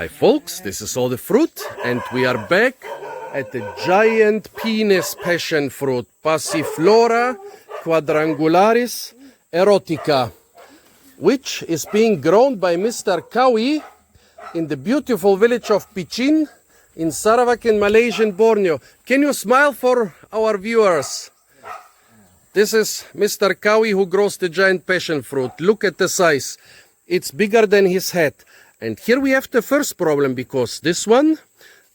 Hi folks, this is all the fruit and we are back at the giant penis passion fruit, Passiflora, quadrangularis, Erotica, which is being grown by Mr. Kawi in the beautiful village of Pichin in Sarawak in Malaysian Borneo. Can you smile for our viewers? This is Mr. Kawi who grows the giant passion fruit. Look at the size. It's bigger than his head. And here we have the first problem because this one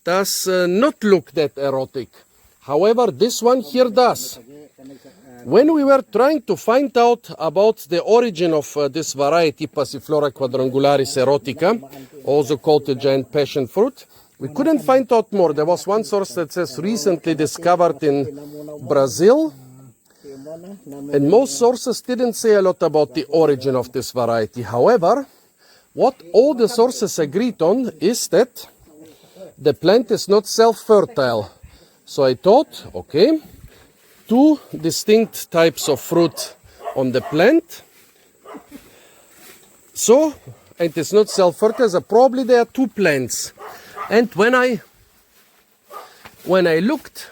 does not look that erotic. However, this one here does. When we were trying to find out about the origin of this variety, Passiflora quadrangularis erotica, also called the giant passion fruit, we couldn't find out more. There was one source that says recently discovered in Brazil. And most sources didn't say a lot about the origin of this variety. However, what all the sources agreed on is that the plant is not self-fertile. So I thought, okay, two distinct types of fruit on the plant. So, and it's not self-fertile, so probably there are two plants. And when I looked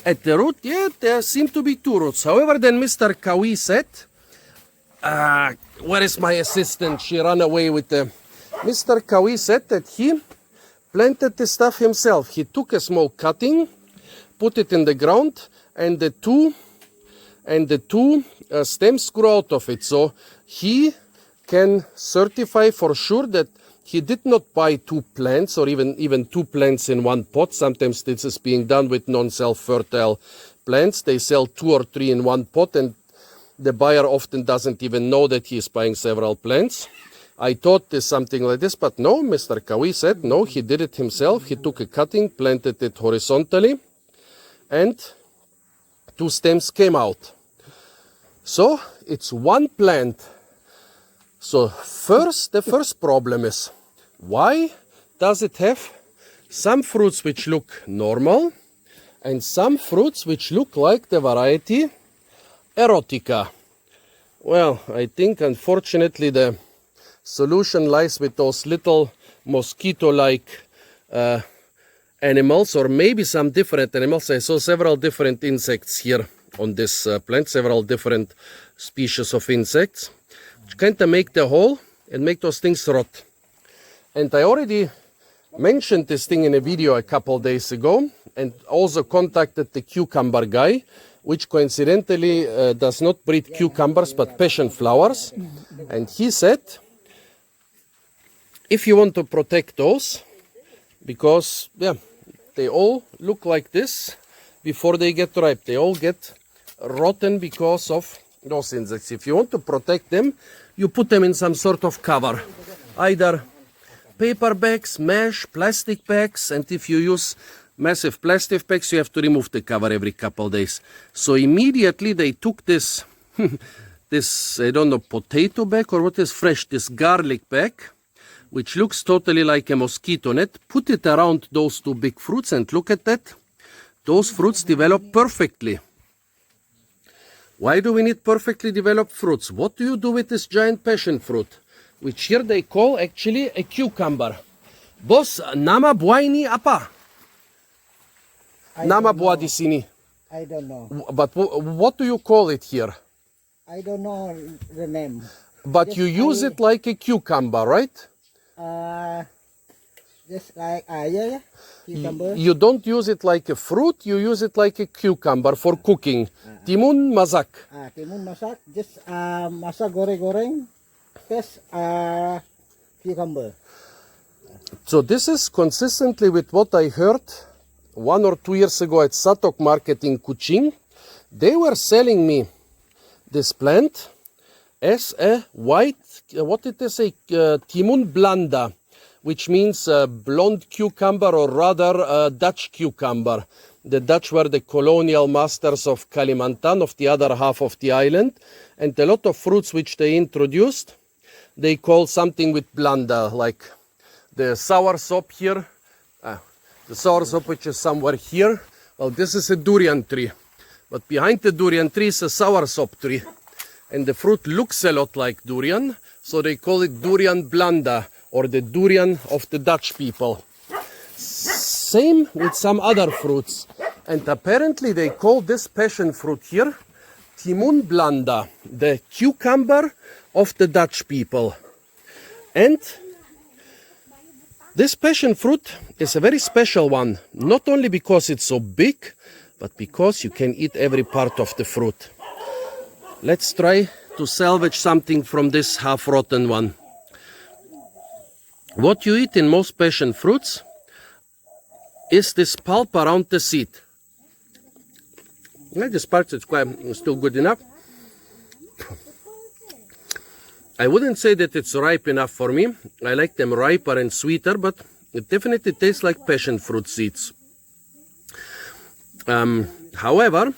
at the root, yeah, there seemed to be two roots. However, then Mr. Kawi said, where is my assistant? She ran away with the... Mr. Kawi said that he planted the stuff himself. He took a small cutting, put it in the ground, and the two stems grew out of it. So he can certify for sure that he did not buy two plants or even two plants in one pot. Sometimes this is being done with non-self-fertile plants. They sell 2 or 3 in one pot, and the buyer often doesn't even know that he is buying several plants. I thought there's something like this, but no, Mr. Kawi said no, he did it himself. He took a cutting, planted it horizontally, and 2 stems came out. So it's one plant. So the first problem is, why does it have some fruits which look normal and some fruits which look like the variety Erotica? Well, I think unfortunately the solution lies with those little mosquito-like animals, or maybe some different animals. I saw several different insects here on this plant, several different species of insects, which kind of make the hole and make those things rot. And I already mentioned this thing in a video a couple days ago, and also contacted the cucumber guy, which coincidentally does not breed cucumbers but passion flowers. And he said, if you want to protect those, because yeah, they all look like this before they get ripe. They all get rotten because of those insects. If you want to protect them, you put them in some sort of cover, either paper bags, mesh, plastic bags, and if you use massive plastic bags, you have to remove the cover every couple of days. So immediately they took this, this, I don't know, potato bag or what is fresh, this garlic bag, which looks totally like a mosquito net, put it around those 2 big fruits, and look at that. Those fruits develop perfectly. Why do we need perfectly developed fruits? What do you do with this giant passion fruit, which here they call actually a cucumber? Boss, nama buah ini apa? Nama buah di sini. I don't know. But what do you call it here? I don't know the name. But Just you use it like a cucumber, right? Just like yeah, cucumber. You don't use it like a fruit, you use it like a cucumber for cooking. Timun masak. Timun masak, just masak goreng-goreng, plus cucumber. So this is consistently with what I heard 1 or 2 years ago at Satok Market in Kuching. They were selling me this plant as a white, what it is, a Timun blanda, which means blonde cucumber, or rather Dutch cucumber. The Dutch were the colonial masters of Kalimantan, of the other half of the island, and a lot of fruits which they introduced, they call something with blanda, like the soursop here, the soursop which is somewhere here. Well, this is a durian tree, but behind the durian tree is a soursop tree, and the fruit looks a lot like durian, so they call it durian blanda or the durian of the Dutch people. Same with some other fruits. And apparently they call this passion fruit here Timun blanda, the cucumber of the Dutch people. And this passion fruit is a very special one, not only because it's so big, but because you can eat every part of the fruit. Let's try to salvage something from this half-rotten one. What you eat in most passion fruits is this pulp around the seed. This part is quite still good enough. I wouldn't say that it's ripe enough for me. I like them riper and sweeter, but it definitely tastes like passion fruit seeds. However,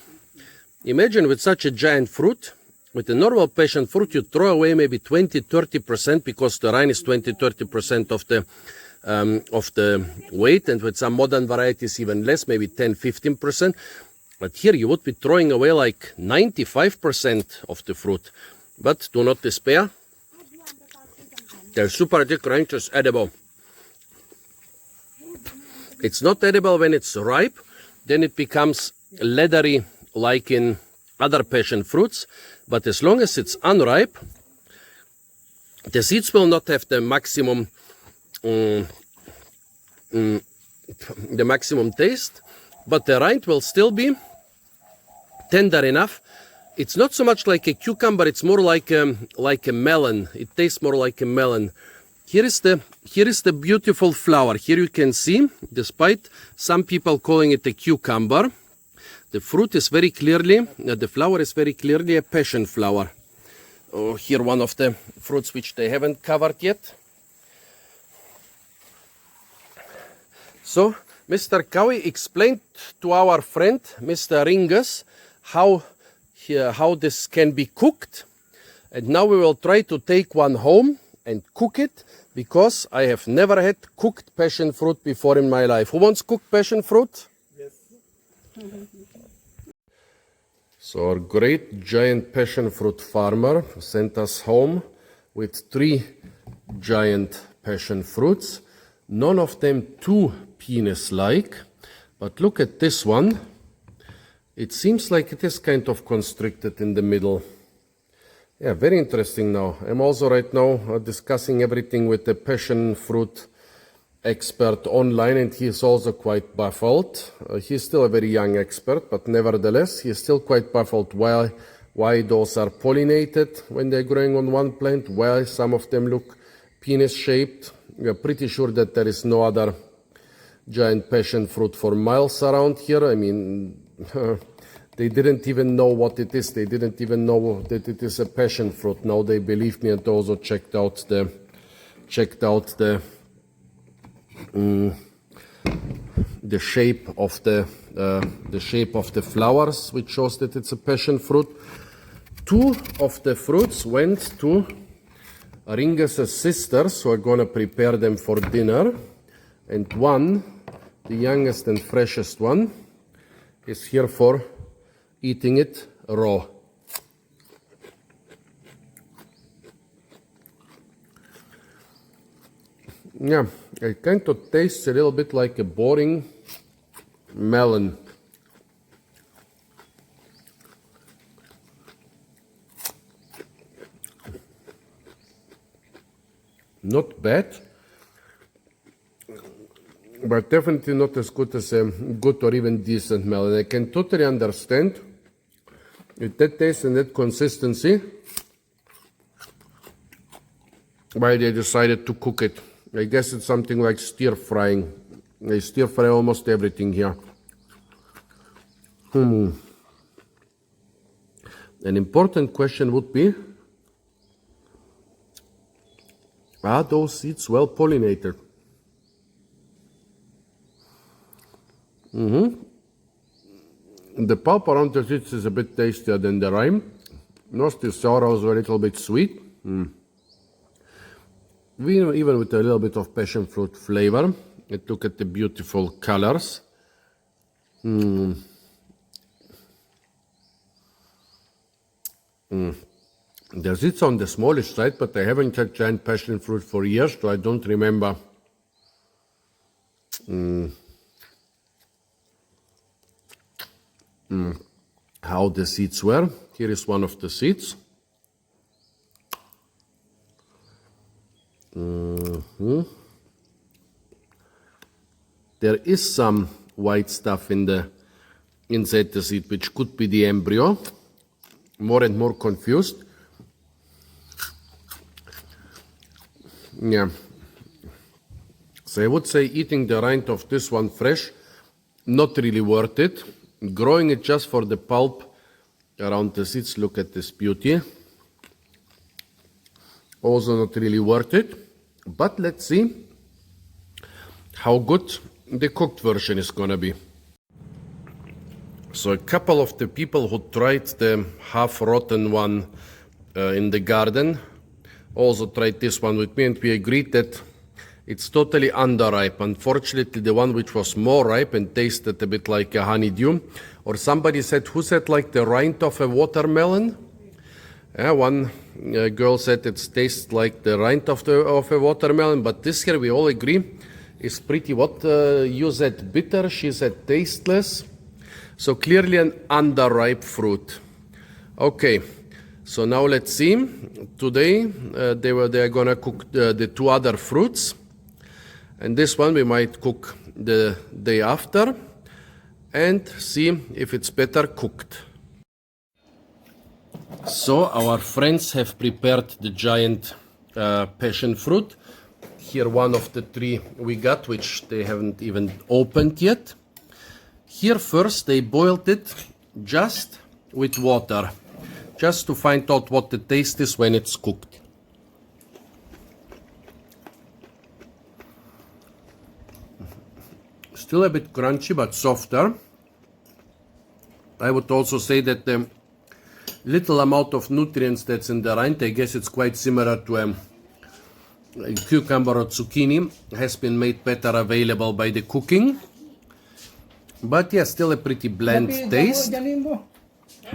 imagine with such a giant fruit, with a normal passion fruit, you throw away maybe 20-30% because the rind is 20-30% of the weight, and with some modern varieties even less, maybe 10-15%. But here you would be throwing away like 95% of the fruit. But do not despair. They're super thick, ranch edible. It's not edible when it's ripe, then it becomes leathery like in other passion fruits. But as long as it's unripe, the seeds will not have the maximum taste, but the rind will still be tender enough. It's not so much like a cucumber, it's more like a melon. It tastes more like a melon. Here is the beautiful flower. Here you can see, despite some people calling it a cucumber, the fruit is very clearly, the flower is very clearly a passion flower. Oh, here one of the fruits which they haven't covered yet. So, Mr. Cowie explained to our friend, Mr. Ringus, how this can be cooked. And now we will try to take one home and cook it, because I have never had cooked passion fruit before in my life. Who wants cooked passion fruit? Yes. So our great giant passion fruit farmer sent us home with 3 giant passion fruits. None of them too penis-like, but look at this one. It seems like it is kind of constricted in the middle. Yeah, very interesting now. I'm also right now discussing everything with the passion fruit expert online, and he is also quite baffled. He's still a very young expert, but nevertheless, he is still quite baffled why those are pollinated when they're growing on one plant, why some of them look penis-shaped. We are pretty sure that there is no other giant passion fruit for miles around here. I mean, they didn't even know what it is. They didn't even know that it is a passion fruit. Now they believe me, and also checked out the shape of the flowers, which shows that it's a passion fruit. 2 of the fruits went to Ringus's sisters, who are gonna prepare them for dinner, and one, the youngest and freshest one, is here for eating it raw. Yeah, it kind of tastes a little bit like a boring melon. Not bad, but definitely not as good as a good or even decent melon. I can totally understand with that taste and that consistency why they decided to cook it. I guess it's something like stir frying. They stir fry almost everything here. An important question would be, are those seeds well pollinated? The pulp around the seeds is a bit tastier than the rind. Nosti sour is a little bit sweet. Even with a little bit of passion fruit flavor. And look at the beautiful colors. The seeds on the smallish side, but I haven't had giant passion fruit for years, so I don't remember how the seeds were. Here is one of the seeds. There is some white stuff inside the seed, which could be the embryo. More and more confused. Yeah. So I would say eating the rind of this one fresh, not really worth it. Growing it just for the pulp around the seeds, look at this beauty. Also not really worth it. But let's see how good the cooked version is gonna be. So a couple of the people who tried the half-rotten one in the garden also tried this one with me, and we agreed that it's totally underripe. Unfortunately, the one which was more ripe and tasted a bit like a honeydew, or somebody said, who said like the rind of a watermelon? One girl said it tastes like the rind of a watermelon, but this here we all agree is pretty, what you said, bitter, she said tasteless. So clearly an underripe fruit. Okay, so now let's see. Today they are gonna cook the two other fruits, and this one we might cook the day after and see if it's better cooked. So our friends have prepared the giant passion fruit. Here one of the three we got, which they haven't even opened yet. Here first they boiled it just with water, just to find out what the taste is when it's cooked. Still a bit crunchy, but softer. I would also say that the little amount of nutrients that's in the rind, I guess it's quite similar to a cucumber or zucchini, has been made better available by the cooking. But yeah, still a pretty bland taste.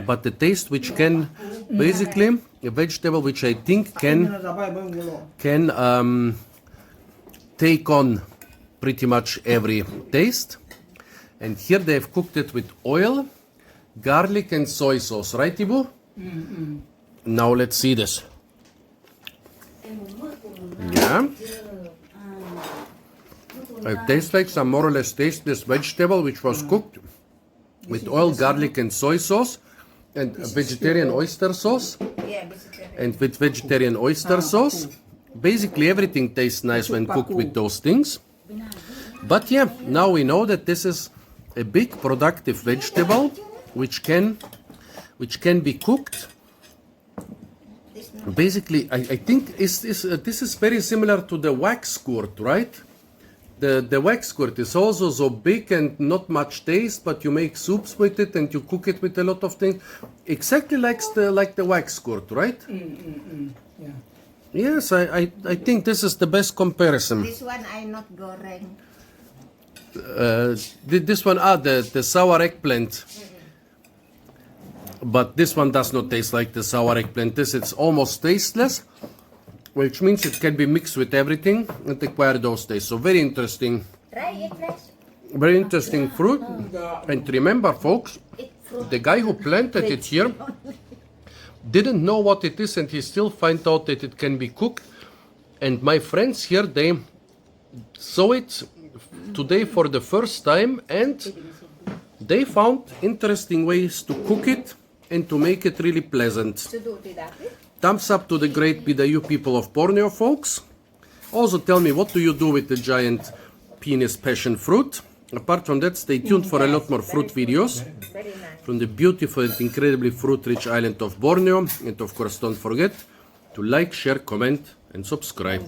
But the taste which can, basically, a vegetable which I think can take on pretty much every taste. And here they have cooked it with oil, garlic and soy sauce, right Ibu? Now let's see this. Yeah. It tastes like some more or less tasteless vegetable which was cooked with oil, garlic and soy sauce and vegetarian oyster sauce. And with vegetarian oyster sauce. Basically everything tastes nice when cooked with those things. But yeah, now we know that this is a big productive vegetable which can be cooked. Basically, I think this is very similar to the wax squirt, right? The wax squirt is also so big and not much taste, but you make soups with it and you cook it with a lot of things. Exactly like the wax squirt, right? Yeah. Yes, I think this is the best comparison. This one I not goreng. This one, the sour eggplant. But this one does not taste like the sour eggplant. This is almost tasteless, which means it can be mixed with everything and acquire those tastes. So very interesting. Try it, guys. Very interesting fruit. And remember, folks, the guy who planted it here didn't know what it is, and he still found out that it can be cooked. And my friends here, they saw it today for the first time, and they found interesting ways to cook it and to make it really pleasant. Thumbs up to the great Bidayu people of Borneo, folks. Also tell me, what do you do with the giant penis passion fruit? Apart from that, stay tuned for a lot more fruit videos from the beautiful and incredibly fruit-rich island of Borneo. And of course, don't forget to like, share, comment and subscribe.